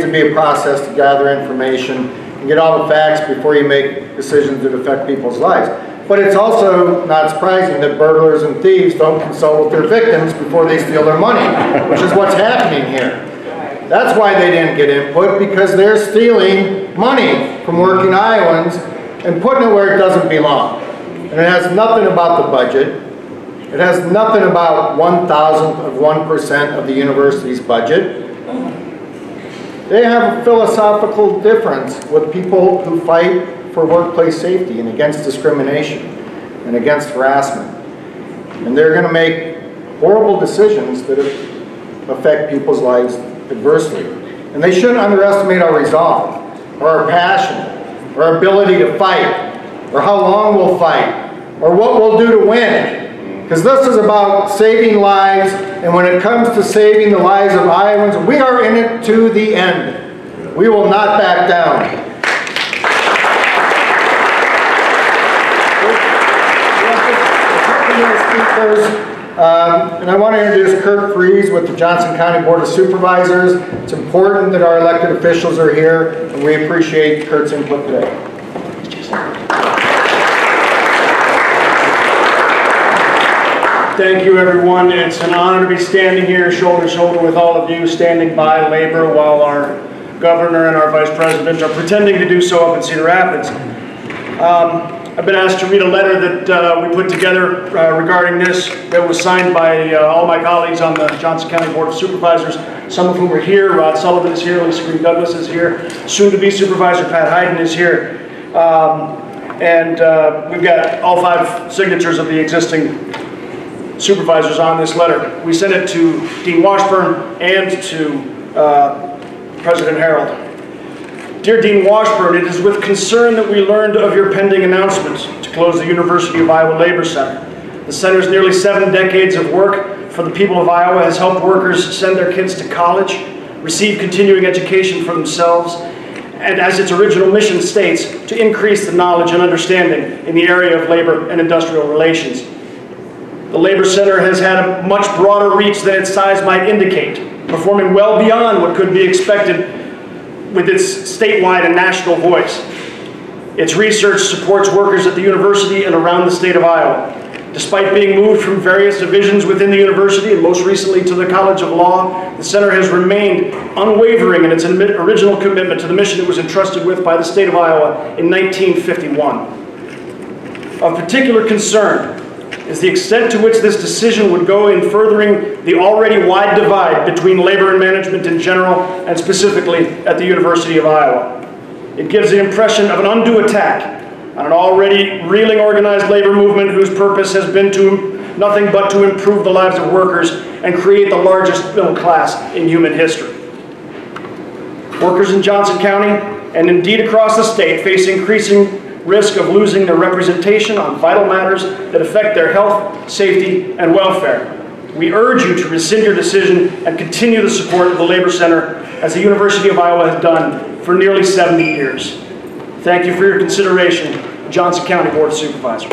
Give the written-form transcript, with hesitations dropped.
to be a process to gather information and get all the facts before you make decisions that affect people's lives. But it's also not surprising that burglars and thieves don't consult with their victims before they steal their money, which is what's happening here. That's why they didn't get input, because they're stealing money from working Iowans and putting it where it doesn't belong. And it has nothing about the budget. It has nothing about 1,000th of 1% of the university's budget. They have a philosophical difference with people who fight for workplace safety and against discrimination and against harassment. And they're going to make horrible decisions that affect people's lives adversely. And they shouldn't underestimate our resolve, or our passion, or our ability to fight, or how long we'll fight, or what we'll do to win. Because this is about saving lives, and when it comes to saving the lives of Iowans, we are in it to the end. We will not back down. And I want to introduce Kurt Freeze with the Johnson County Board of Supervisors. It's important that our elected officials are here, and we appreciate Kurt's input today. Thank you, everyone. It's an honor to be standing here shoulder to shoulder with all of you, standing by labor while our governor and our vice president are pretending to do so up in Cedar Rapids. I've been asked to read a letter that we put together regarding this, that was signed by all my colleagues on the Johnson County Board of Supervisors, some of whom are here. Rod Sullivan is here, Lisa Green Douglas is here, soon-to-be Supervisor Pat Hayden is here. We've got all 5 signatures of the existing supervisors on this letter. We sent it to Dean Washburn and to President Harold. Dear Dean Washburn, it is with concern that we learned of your pending announcement to close the University of Iowa Labor Center. The center's nearly 7 decades of work for the people of Iowa has helped workers send their kids to college, receive continuing education for themselves, and as its original mission states, to increase the knowledge and understanding in the area of labor and industrial relations. The Labor Center has had a much broader reach than its size might indicate, performing well beyond what could be expected with its statewide and national voice. Its research supports workers at the university and around the state of Iowa. Despite being moved from various divisions within the university, and most recently to the College of Law, the center has remained unwavering in its original commitment to the mission it was entrusted with by the state of Iowa in 1951. Of particular concern is the extent to which this decision would go in furthering the already wide divide between labor and management in general, and specifically at the University of Iowa. It gives the impression of an undue attack on an already reeling organized labor movement whose purpose has been nothing but to improve the lives of workers and create the largest middle class in human history. Workers in Johnson County, and indeed across the state, face increasing risk of losing their representation on vital matters that affect their health, safety, and welfare. We urge you to rescind your decision and continue the support of the Labor Center as the University of Iowa has done for nearly 70 years. Thank you for your consideration, Johnson County Board of Supervisors.